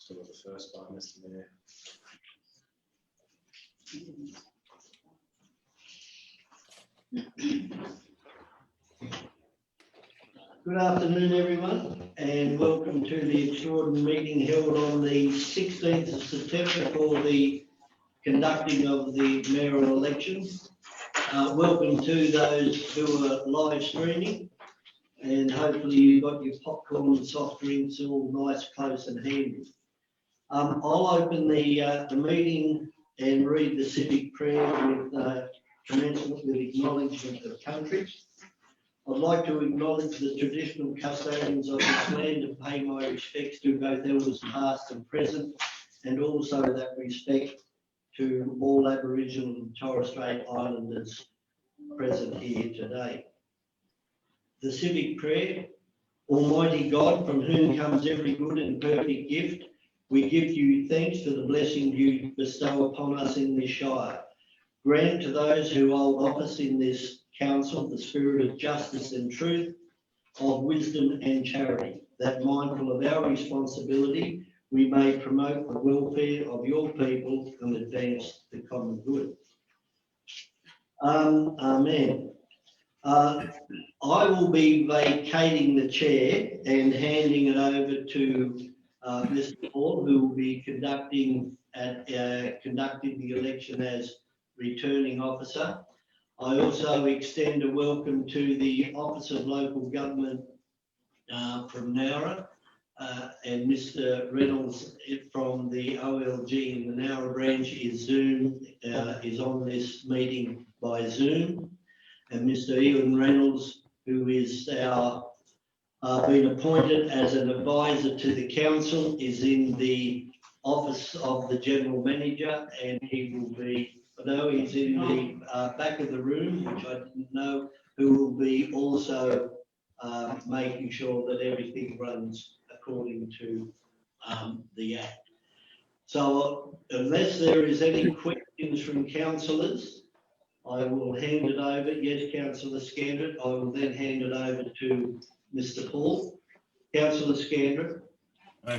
Sort of the first part, Mr. Mayor. Good afternoon, everyone, and welcome to the extraordinary meeting held on the 16th of September for the conducting of the mayoral elections. Welcome to those who are live streaming, and hopefully you've got your popcorn and soft drinks all nice, close and handy. I'll open the meeting and read the civic prayer with commencement with acknowledgement of country. I'd like to acknowledge the traditional custodians of this land and pay my respects to both elders past and present, and also that respect to all Aboriginal and Torres Strait Islanders present here today. The civic prayer. Almighty God, from whom comes every good and perfect gift, we give you thanks for the blessing you bestow upon us in this Shire. Grant to those who hold office in this council the spirit of justice and truth, of wisdom and charity, that mindful of our responsibility, we may promote the welfare of your people and advance the common good. Amen. I will be vacating the chair and handing it over to Mr. Paul, who will be conducting the election as returning officer. I also extend a welcome to the Office of Local Government from Nowra and Mr. Reynolds from the OLG in the Nowra branch is on this meeting by Zoom, and Mr. Ian Reynolds, who is our been appointed as an advisor to the council, is in the office of the general manager, and he will be, I know he's in the back of the room, which I didn't know, who will be also making sure that everything runs according to the Act. So unless there is any questions from councillors, I will hand it over. Yes, Councillor Scandrett. I will then hand it over to Mr. Paul. Councillor Scandrett.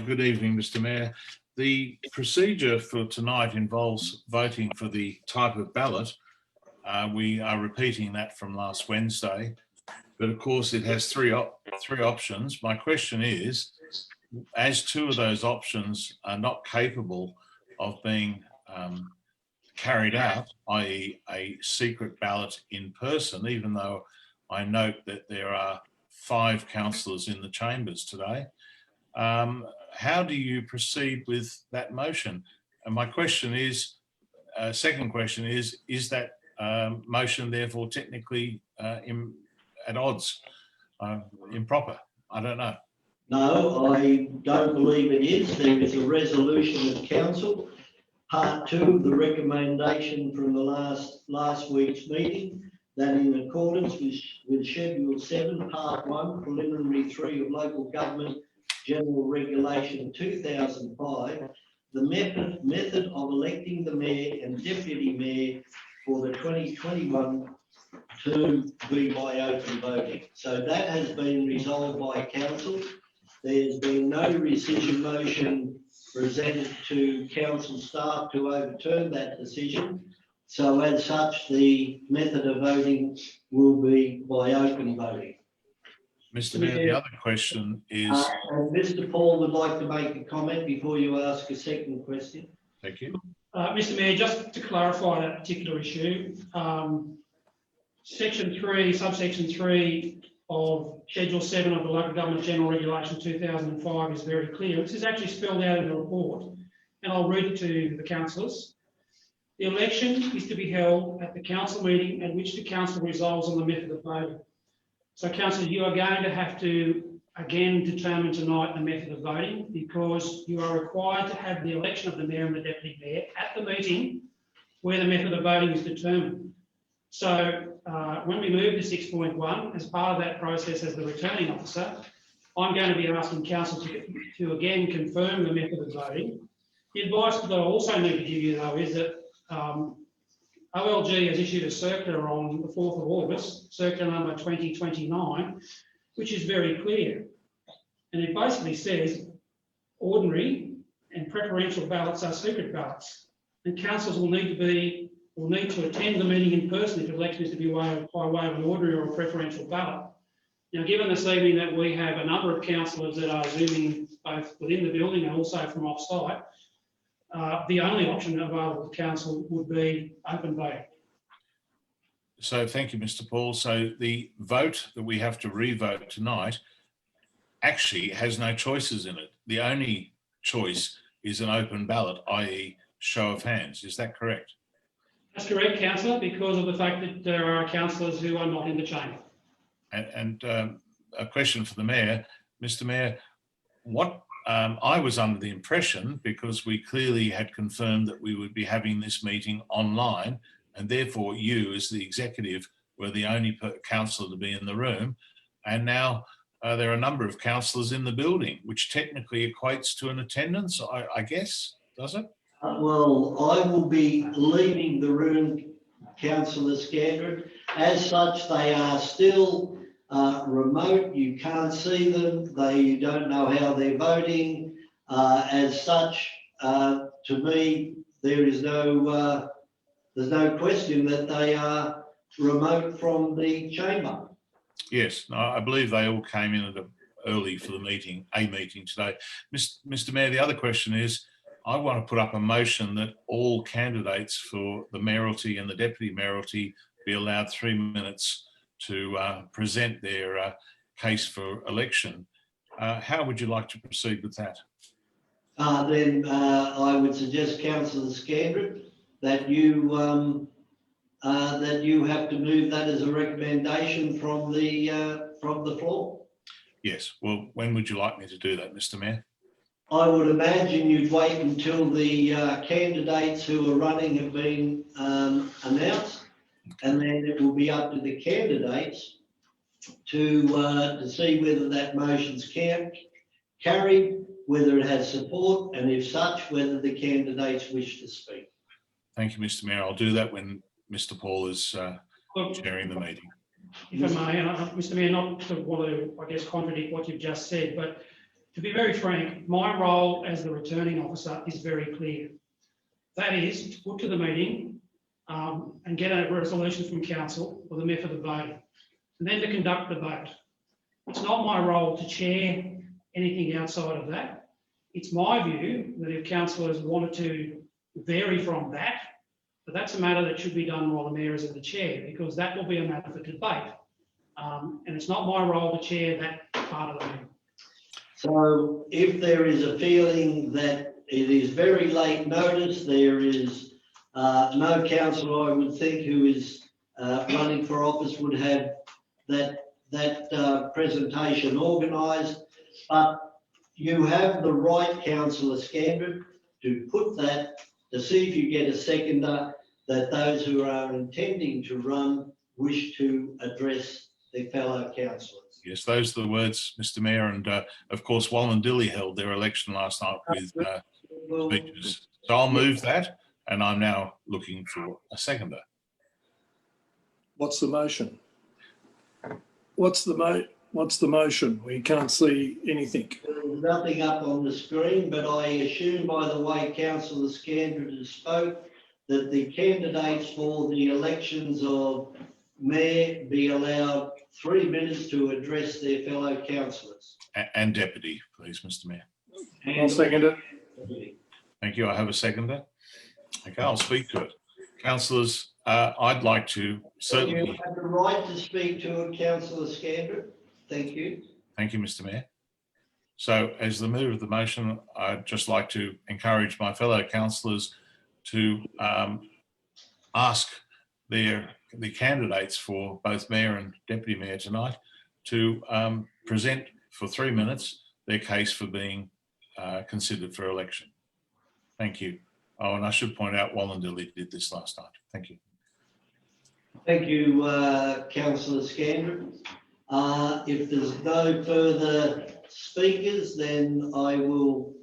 Good evening, Mr. Mayor. The procedure for tonight involves voting for the type of ballot. We are repeating that from last Wednesday, but of course it has three options. My question is, as two of those options are not capable of being carried out, i.e. a secret ballot in person, even though I note that there are 5 councillors in the chambers today, how do you proceed with that motion? And my question is, second question is that motion therefore technically at odds, improper? I don't know. No, I don't believe it is. There is a resolution of council, part 2 of the recommendation from the last week's meeting, that in accordance with Schedule 7, Part 1, Preliminary 3 of Local Government General Regulation 2005, the method of electing the Mayor and Deputy Mayor for the 2021 term be by open voting. So that has been resolved by Council. There's been no rescission motion presented to council staff to overturn that decision. So as such, the method of voting will be by open voting. Mr. Mayor, the other question is... and Mr. Paul would like to make a comment before you ask a second question. Thank you. Mr. Mayor, just to clarify that particular issue, Section 3, subsection 3 of Schedule 7 of the Local Government General Regulation 2005 is very clear. This is actually spelled out in the report, and I'll read it to the councillors. The election is to be held at the council meeting at which the council resolves on the method of voting. So, councillors, you are going to have to again determine tonight the method of voting, because you are required to have the election of the Mayor and the Deputy Mayor at the meeting where the method of voting is determined. So when we move to 6.1, as part of that process as the returning officer, I'm going to be asking council to again confirm the method of voting. The advice that I also need to give you, though, is that OLG has issued a circular on the 4th of August, circular number 2029, which is very clear. And it basically says ordinary and preferential ballots are secret ballots. And councillors will need to attend the meeting in person if election is to be by way of an ordinary or a preferential ballot. Now, given this evening that we have a number of councillors that are zooming both within the building and also from off-site, the only option available to council would be open voting. So thank you, Mr. Paul. So the vote that we have to re-vote tonight actually has no choices in it. The only choice is an open ballot, i.e. show of hands. Is that correct? That's correct, councillor, because of the fact that there are councillors who are not in the chamber. And a question for the Mayor. Mr. Mayor, what I was under the impression, because we clearly had confirmed that we would be having this meeting online, and therefore you as the executive were the only councillor to be in the room, and now there are a number of councillors in the building, which technically equates to an attendance, I guess, does it? Well, I will be leaving the room, Councillor Scandrett. As such, they are still remote. You can't see them. You don't know how they're voting. As such, to me, there's no question that they are remote from the chamber. Yes, I believe they all came in early for the meeting, today. Mr. Mayor, the other question is, I want to put up a motion that all candidates for the mayoralty and the deputy mayoralty be allowed 3 minutes to present their case for election. How would you like to proceed with that? Then I would suggest, Councillor Scandrett, that you have to move that as a recommendation from the floor. Yes. Well, when would you like me to do that, Mr. Mayor? I would imagine you'd wait until the candidates who are running have been announced, and then it will be up to the candidates to see whether that motion's carried, whether it has support, and if such, whether the candidates wish to speak. Thank you, Mr. Mayor. I'll do that when Mr. Paul is chairing the meeting. If I may, Mr. Mayor, not to want to, I guess, contradict what you've just said, but to be very frank, my role as the returning officer is very clear. That is to put to the meeting and get a resolution from council for the method of voting, and then to conduct the vote. It's not my role to chair anything outside of that. It's my view that if councillors wanted to vary from that, but that's a matter that should be done while the mayor is in the chair, because that will be a matter for debate. And it's not my role to chair that part of the meeting. So if there is a feeling that it is very late notice, there is no councillor, I would think, who is running for office would have that presentation organised, but you have the right, Councillor Scandrett, to put that, to see if you get a seconder, that those who are intending to run wish to address their fellow councillors. Yes, those are the words, Mr. Mayor, and of course, Wallandilly held their election last night with speeches. So I'll move that, and I'm now looking for a seconder. What's the motion? What's the motion? We can't see anything. There's nothing up on the screen, but I assume by the way Councillor Scandrett has spoke that the candidates for the elections of mayor be allowed 3 minutes to address their fellow councillors. And deputy, please, Mr. Mayor. I'll second it. Thank you. I have a seconder. Okay, I'll speak to it. Councillors, I'd like to certainly... You have the right to speak to it, Councillor Scandrett. Thank you. Thank you, Mr. Mayor. So as the mover of the motion, I'd just like to encourage my fellow councillors to ask the candidates for both mayor and deputy mayor tonight to present for 3 minutes their case for being considered for election. Thank you. Oh, and I should point out Wallandilly did this last night. Thank you. Thank you, Councillor Scandrett. If there's no further speakers, then I will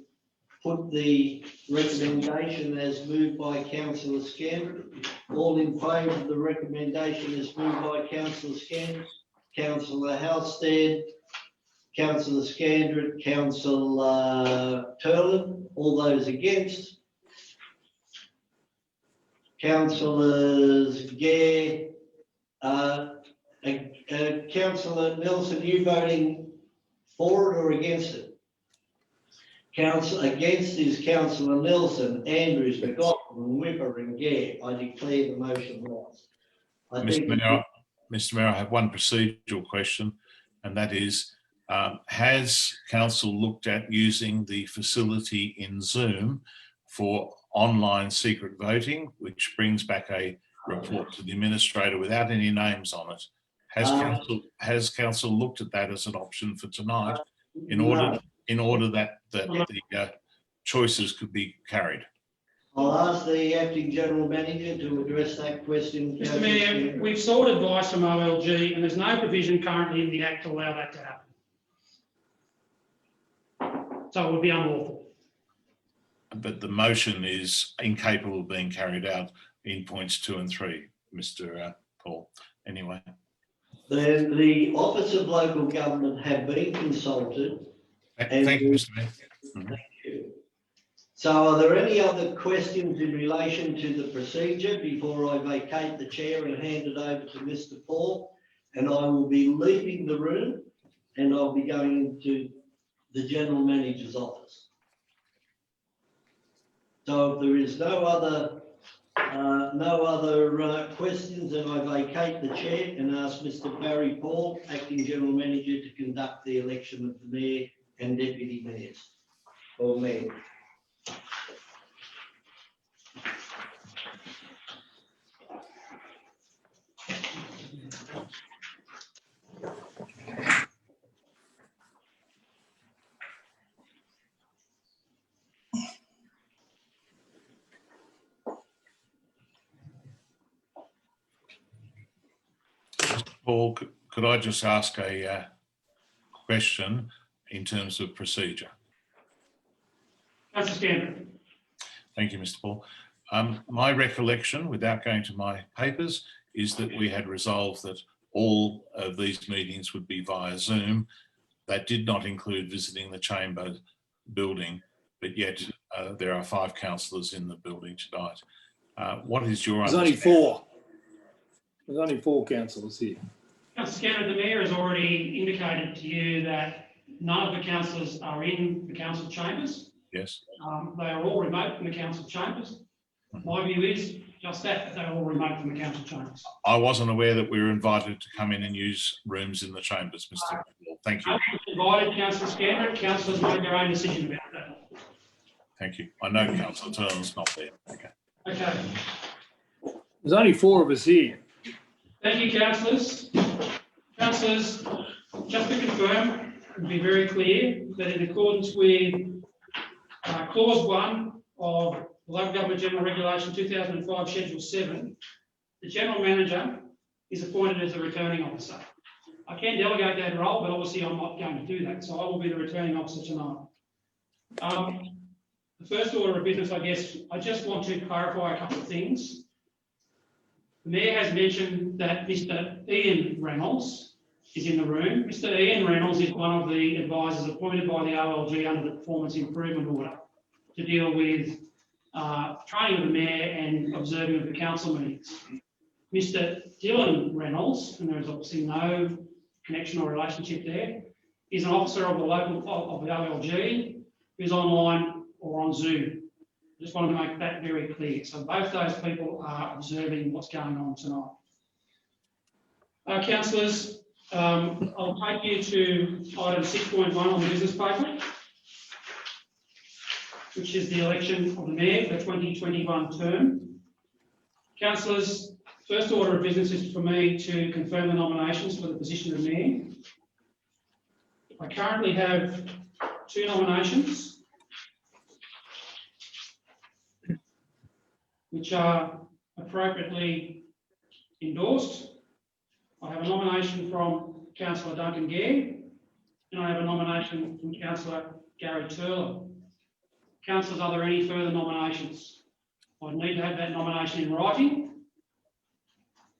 put the recommendation as moved by Councillor Scandrett. All in favour of the recommendation as moved by Councillor Scandrett, Councillor Halstead, Councillor Scandrett, Councillor Turlin. All those against? Councillors Gare, Councillor Nelson, are you voting for it or against it? Against is Councillor Nelson, Andrews, McLaughlin, Whipper and Gare. I declare the motion lost. Mr Mayor, I have one procedural question, and that is, has council looked at using the facility in Zoom for online secret voting, which brings back a report to the administrator without any names on it? Has council looked at that as an option for tonight in order that the choices could be carried? I'll ask the acting general manager to address that question. Mr Mayor, we've sought advice from OLG and there's no provision currently in the Act to allow that to happen. So it would be unlawful. But the motion is incapable of being carried out in points 2 and 3, Mr Paul. Anyway. The Office of Local Government have been consulted. Thank you, Mr Mayor. Thank you. So are there any other questions in relation to the procedure before I vacate the chair and hand it over to Mr Paul? And I will be leaving the room and I'll be going into the General Manager's office. So if there is no other questions, then I vacate the chair and ask Mr Barry Paul, Acting General Manager, to conduct the election of the Mayor and Deputy Mayors, or Mayor. Paul, could I just ask a question in terms of procedure? Councillor Scandrett. Thank you, Mr Paul. My recollection, without going to my papers, is that we had resolved that all of these meetings would be via Zoom. That did not include visiting the chamber building, but yet there are 5 councillors in the building tonight. What is your There's only 4. There's only 4 councillors here. Councillor Scandrett, the Mayor has already indicated to you that none of the councillors are in the council chambers. Yes. They are all remote from the council chambers. My view is just that, they're all remote from the council chambers. I wasn't aware that we were invited to come in and use rooms in the chambers, Mr Paul. Thank you. Invited Councillor Scandrett, councillors make their own decision about that. Thank you. I know Councillor Turner's not there. Okay. Okay. There's only 4 of us here. Thank you, councillors. Councillors, just to confirm and be very clear that in accordance with clause 1 of the Local Government General Regulation 2005 Schedule 7, the General Manager is appointed as the returning officer. I can delegate that role, but obviously I'm not going to do that, so I will be the returning officer tonight. The first order of business, I guess, I just want to clarify a couple of things. The Mayor has mentioned that Mr Ian Reynolds is in the room. Mr Ian Reynolds is one of the advisors appointed by the OLG under the Performance Improvement Order to deal with training of the Mayor and observing of the council meetings. Mr Dylan Reynolds, and there is obviously no connection or relationship there, is an officer of the OLG who's online or on Zoom. I just wanted to make that very clear. So both those people are observing what's going on tonight. Councillors, I'll take you to item 6.1 on the business paper, which is the election of the Mayor for the 2021 term. Councillors, first order of business is for me to confirm the nominations for the position of Mayor. I currently have 2 nominations, which are appropriately endorsed. I have a nomination from Councillor Duncan Gare, and I have a nomination from Councillor Gary Turlin. Councillors, are there any further nominations? I'd need to have that nomination in writing,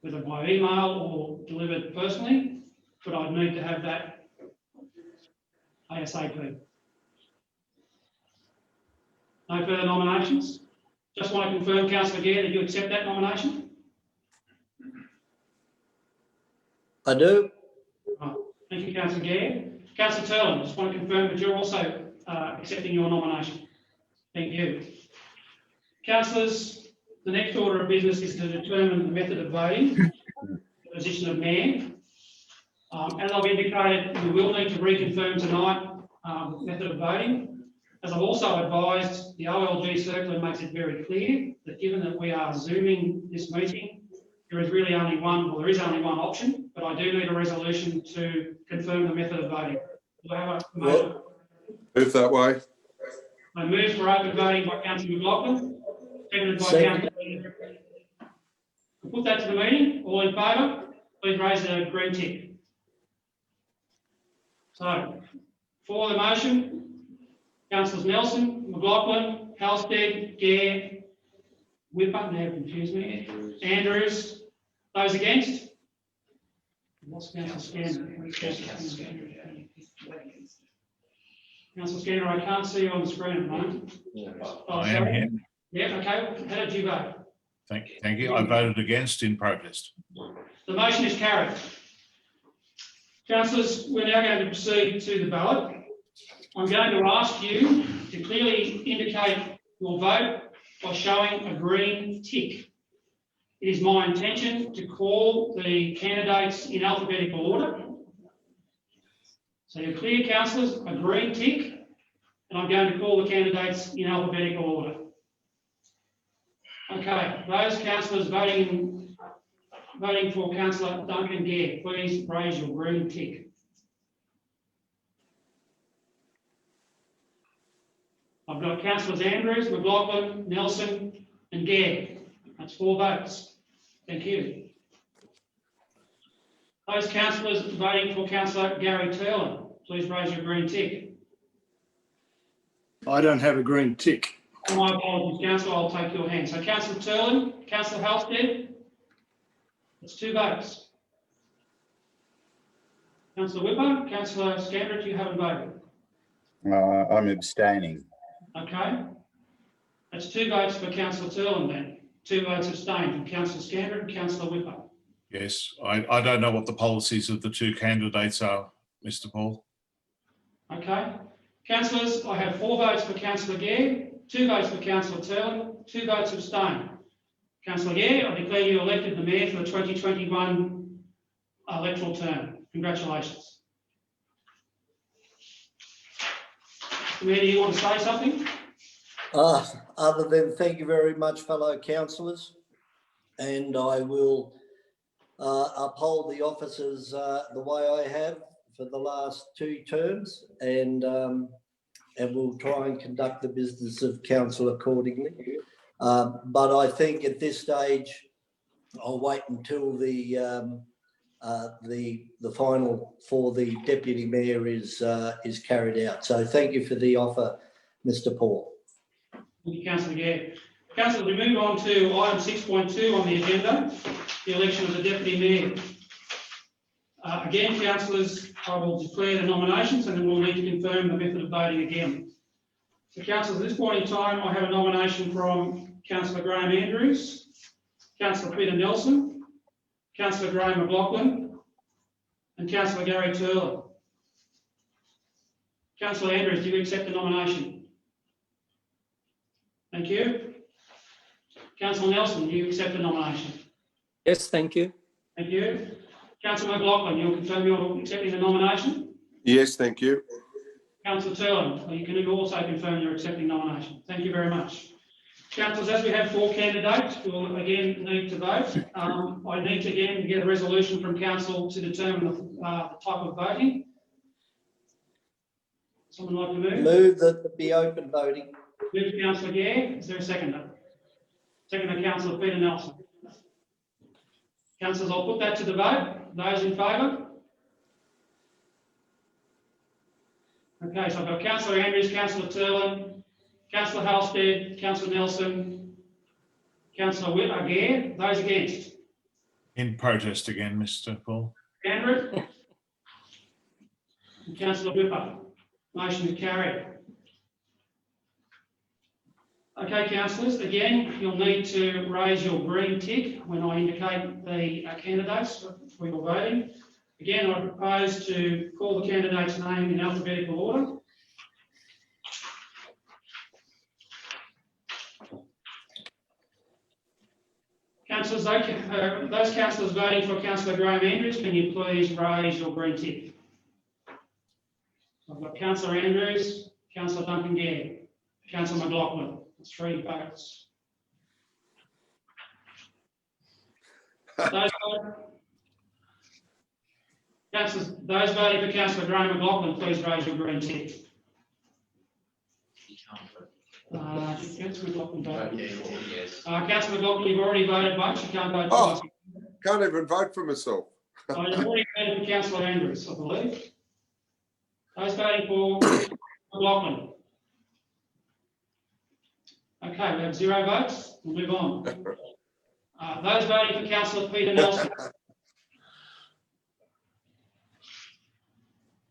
whether by email or delivered personally, but I'd need to have that ASAP. No further nominations? Just want to confirm, Councillor Gare, that you accept that nomination? I do. Right. Thank you, Councillor Gare. Councillor Turlin, just want to confirm that you're also accepting your nomination. Thank you. Councillors, the next order of business is to determine the method of voting, the position of mayor. As I've indicated, we will need to reconfirm tonight method of voting. As I've also advised, the OLG circular makes it very clear that given that we are Zooming this meeting, there is really only one, well, there is only one option, but I do need a resolution to confirm the method of voting. Do I have a motion? Move that way. I move for open voting by Councillor McLaughlin, seconded by Second. Councillor. I'll put that to the meeting. All in favour, please raise a green tick. So, for the motion, Councillors Nelson, McLaughlin, Halstead, Gare, Whipper, now confused me, Andrews. Those against? What's Councillor Scanner? Councillor Scanner, I can't see you on the screen at the moment. Oh, I am sorry. here. Yeah, okay. How did you vote? Thank you. I voted against in protest. The motion is carried. Councillors, we're now going to proceed to the ballot. I'm going to ask you to clearly indicate your vote by showing a green tick. It is my intention to call the candidates in alphabetical order. So you're clear, councillors, a green tick, and I'm going to call the candidates in alphabetical order. Okay, those councillors voting for Councillor Duncan Gare, please raise your green tick. I've got Councillors Andrews, McLaughlin, Nelson and Gare. That's 4 votes. Thank you. Those councillors voting for Councillor Gary Turlin, please raise your green tick. I don't have a green tick. My apologies, Councillor, I'll take your hand. So Councillor Turlin, Councillor Halstead, that's 2 votes. Councillor Whipper, Councillor Scandrett, you haven't voted. I'm abstaining. Okay. That's 2 votes for Councillor Turlin then. 2 votes abstained from Councillor Scandrett and Councillor Whipper. Yes, I don't know what the policies of the 2 candidates are, Mr. Paul. Okay. Councillors, I have 4 votes for Councillor Gare, 2 votes for Councillor Turlin, 2 votes abstained. Councillor Gare, I declare you elected the Mayor for the 2021 electoral term. Congratulations. Mayor, do you want to say something? Other than thank you very much, fellow councillors, and I will uphold the offices the way I have for the last 2 terms, and we'll try and conduct the business of council accordingly. But I think at this stage, I'll wait until the final for the deputy mayor is carried out. So thank you for the offer, Mr. Paul. Thank you, Councillor Gare. Councillor, we move on to item 6.2 on the agenda, the election of the deputy mayor. Again, councillors, I will declare the nominations and then we'll need to confirm the method of voting again. So councillors, at this point in time, I have a nomination from Councillor Graham Andrews, Councillor Peter Nelson, Councillor Graham McLaughlin and Councillor Gary Turlin. Councillor Andrews, do you accept the nomination? Thank you. Councillor Nelson, do you accept the nomination? Yes, thank you. Thank you. Councillor McLaughlin, you'll confirm you're accepting the nomination? Yes, thank you. Councillor Turlin, can you also confirm you're accepting nomination? Thank you very much. Councillors, as we have 4 candidates, we'll again need to vote. I need to again get a resolution from council to determine the type of voting. Someone like to move? Move that there be open voting. Move to Councillor Gare. Is there a seconder? Seconder, Councillor Peter Nelson. Councillors, I'll put that to the vote. Those in favour? Okay, so I've got Councillor Andrews, Councillor Turlin, Councillor Halstead, Councillor Nelson, Councillor Gare. Those against? In protest again, Mr. Paul. Andrew? And Councillor Whipper. Motion is carried. Okay, councillors, again, you'll need to raise your green tick when I indicate the candidates for your voting. Again, I propose to call the candidate's name in alphabetical order. Councillors, those councillors voting for Councillor Graham Andrews, can you please raise your green tick? I've got Councillor Andrews, Councillor Duncan Gare, Councillor McLaughlin. That's 3 votes. Those voting for Councillor Graham McLaughlin, please raise your green tick. Councillor McLaughlin voted. Councillor McLaughlin, you've already voted once. You can't vote Oh. twice. Can't even vote for myself. You've already voted for Councillor Andrews, I believe. Those voting for McLaughlin. Okay, we have 0 votes. We'll move on. Those voting for Councillor Peter Nelson.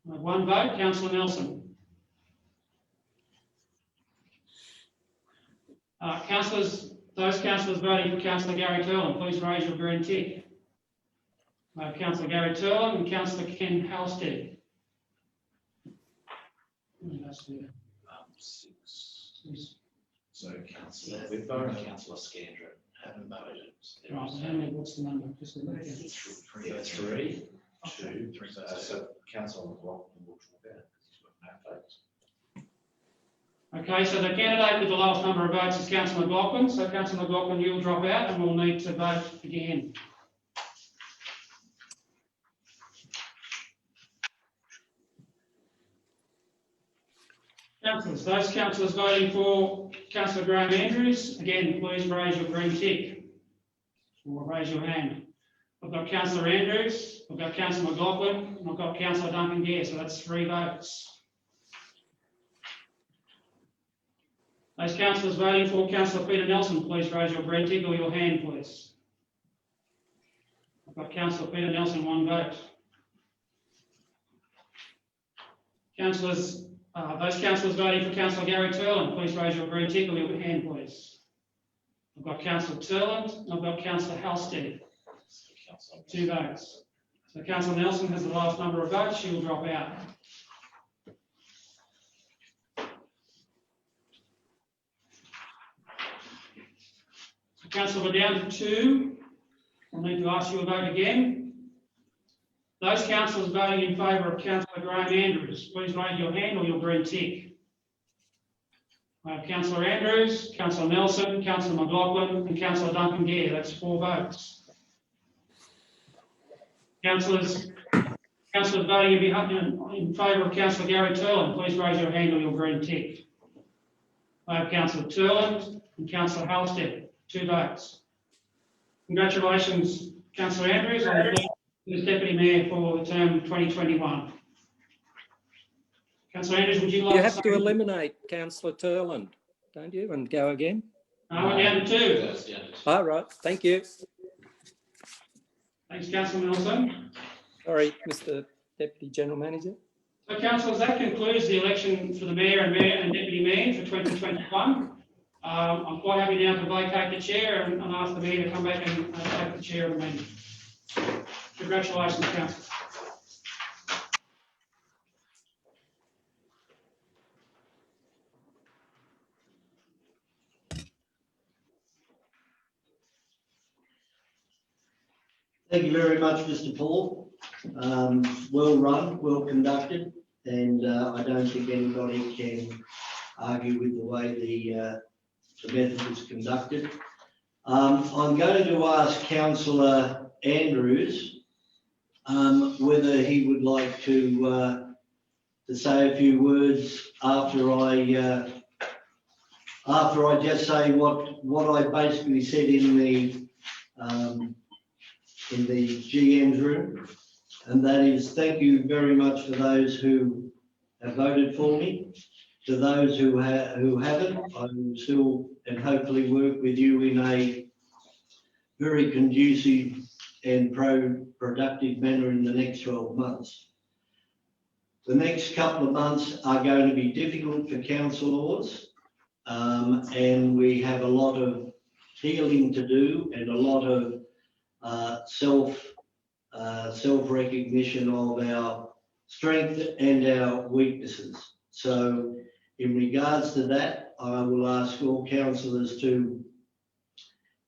We have 1 vote, Councillor Nelson. Those councillors voting for Councillor Gary Turlin, please raise your green tick. We have Councillor Gary Turlin and Councillor Ken Halstead. So councillor, we've voted councillor Scandra, haven't voted. Right, how many, what's the number? Just a minute. 3, 2, 3. So councillor McLaughlin will drop out because he's got no votes. Okay, so the candidate with the lowest number of votes is Councillor McLaughlin. So Councillor McLaughlin, you'll drop out and we'll need to vote again. Councillors, those councillors voting for Councillor Graham Andrews, again, please raise your green tick or raise your hand. I've got Councillor Andrews, I've got Councillor McLaughlin, and I've got Councillor Duncan Gare, so that's 3 votes. Those councillors voting for Councillor Peter Nelson, please raise your green tick or your hand, please. I've got Councillor Peter Nelson, 1 vote. Councillors, those councillors voting for Councillor Gary Turlin, please raise your green tick or your hand, please. I've got Councillor Turlin, and I've got Councillor Halstead, 2 votes. So Councillor Nelson has the lowest number of votes, she will drop out. So Councillor, we're down to 2. I'll need to ask you a vote again. Those councillors voting in favour of Councillor Graham Andrews, please raise your hand or your green tick. I have Councillor Andrews, Councillor Nelson, Councillor McLaughlin and Councillor Duncan Gare. That's 4 votes. Councillors voting in favour of Councillor Gary Turlin, please raise your hand or your green tick. I have Councillor Turlin and Councillor Halstead. 2 votes. Congratulations, Councillor Andrews, on the Deputy Mayor for the term 2021. Councillor Andrews, would you like You to have say to eliminate Councillor Turland, don't you, and go again? we're down to 2. All right, thank you. Thanks, Councillor Nelson. Sorry, Mr. Deputy General Manager. So, councillors, that concludes the election for the Mayor and Deputy Mayor for 2021. I'm quite happy now to vacate the chair and ask the Mayor to come back and take the chair of the meeting. Congratulations, councillors. Thank you very much, Mr. Paul. Well run, well conducted, and I don't think anybody can argue with the way the method was conducted. I'm going to ask Councillor Andrews whether he would like to say a few words after I just say what I basically said in the GM's room, and that is thank you very much for those who have voted for me. To those who haven't, I will still and hopefully work with you in a very conducive and productive manner in the next 12 months. The next couple of months are going to be difficult for councillors, and we have a lot of healing to do and a lot of self-recognition of our strength and our weaknesses. So in regards to that, I will ask all councillors to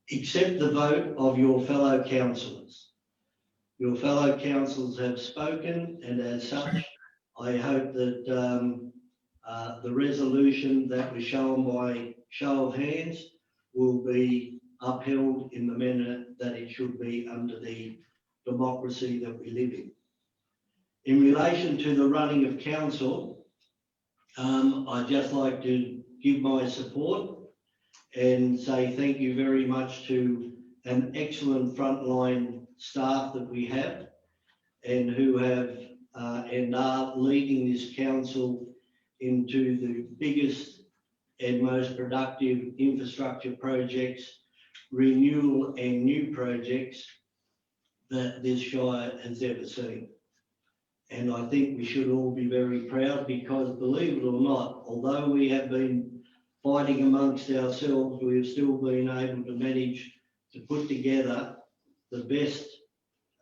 accept the vote of your fellow councillors. Your fellow councillors have spoken, and as such, I hope that the resolution that was shown by show of hands will be upheld in the manner that it should be under the democracy that we live in. In relation to the running of council, I'd just like to give my support and say thank you very much to an excellent frontline staff that we have and who have and are leading this council into the biggest and most productive infrastructure projects, renewal and new projects that this Shire has ever seen. And I think we should all be very proud because, believe it or not, although we have been fighting amongst ourselves, we have still been able to manage to put together the best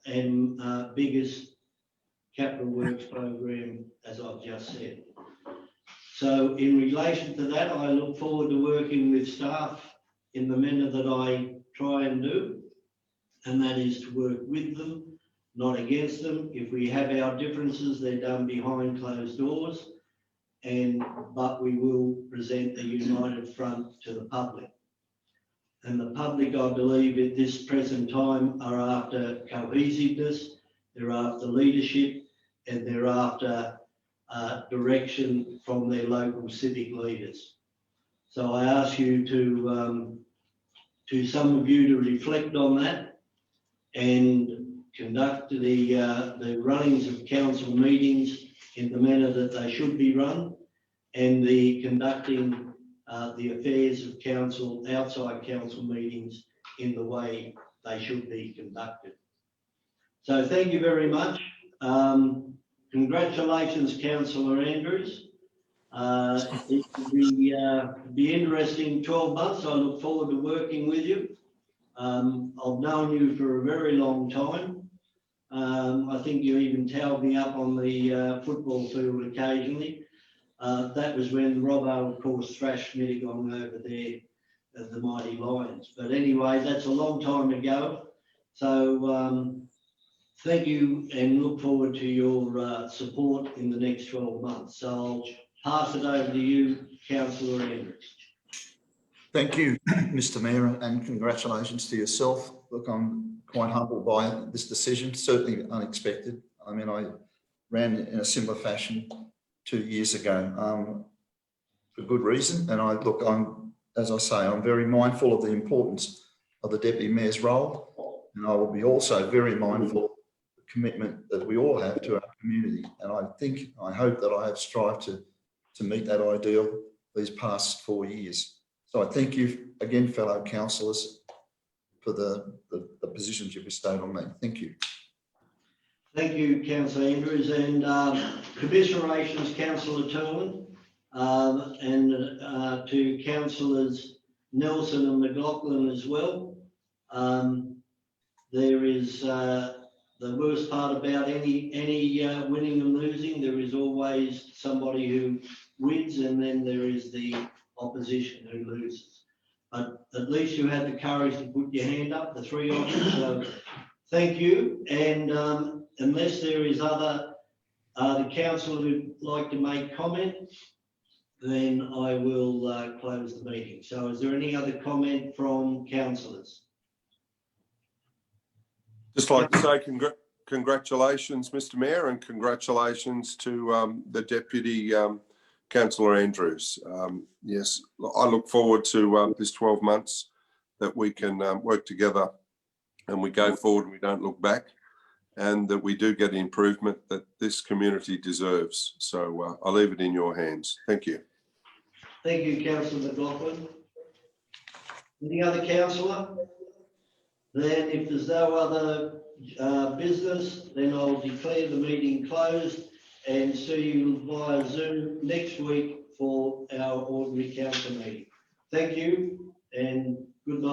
and biggest capital works program, as I've just said. So in relation to that, I look forward to working with staff in the manner that I try and do, and that is to work with them, not against them. If we have our differences, they're done behind closed doors, but we will present the united front to the public. And the public, I believe, at this present time are after cohesiveness, they're after leadership, and they're after direction from their local civic leaders. So I ask you to some of you to reflect on that and conduct the runnings of council meetings in the manner that they should be run, and the conducting the affairs of council, outside council meetings, in the way they should be conducted. So thank you very much. Congratulations, Councillor Andrews. It will be interesting 12 months. I look forward to working with you. I've known you for a very long time. I think you even towed me up on the football field occasionally. That was when Robbo, of course, thrashed Mittagong over there at the Mighty Lions. But anyway, that's a long time ago. So thank you and look forward to your support in the next 12 months. So I'll pass it over to you, Councillor Andrews. Thank you, Mr. Mayor, and congratulations to yourself. Look, I'm quite humbled by this decision, certainly unexpected. I mean, I ran in a similar fashion 2 years ago for good reason. And as I say, I'm very mindful of the importance of the Deputy Mayor's role. And I will be also very mindful of the commitment that we all have to our community. And I hope that I have strived to meet that ideal these past 4 years. So I thank you again, fellow councillors, for the positions you've bestowed on me. Thank you. Thank you, Councillor Andrews, and commiserations, Councillor Turlin, and to Councillors Nelson and McLaughlin as well. There is the worst part about any winning and losing. There is always somebody who wins, and then there is the opposition who loses. But at least you had the courage to put your hand up, the three of you. So thank you. And unless there is the council who'd like to make comment, then I will close the meeting. So is there any other comment from councillors? Just like to say congratulations, Mr. Mayor, and congratulations to the Deputy Councillor Andrews. Yes, I look forward to this 12 months that we can work together and we go forward and we don't look back, and that we do get the improvement that this community deserves. So I'll leave it in your hands. Thank you. Thank you, Councillor McLaughlin. Any other councillor? Then if there's no other business, then I'll declare the meeting closed and see you via Zoom next week for our ordinary council meeting. Thank you and good night.